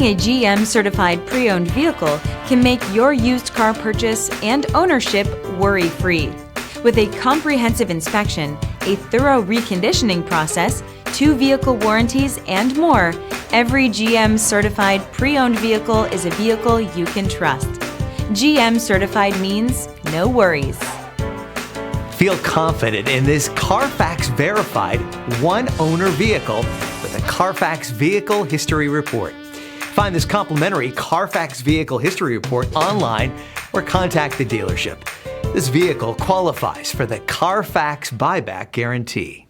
Owning a GM certified pre-owned vehicle can make your used car purchase and ownership worry-free. With a comprehensive inspection, a thorough reconditioning process, 2 vehicle warranties, and more, every GM certified pre-owned vehicle is a vehicle you can trust. GM certified means no worries. Feel confident in this Carfax verified one-owner vehicle with a Carfax Vehicle History Report. Find this complimentary Carfax Vehicle History Report online or contact the dealership. This vehicle qualifies for the Carfax Buyback Guarantee.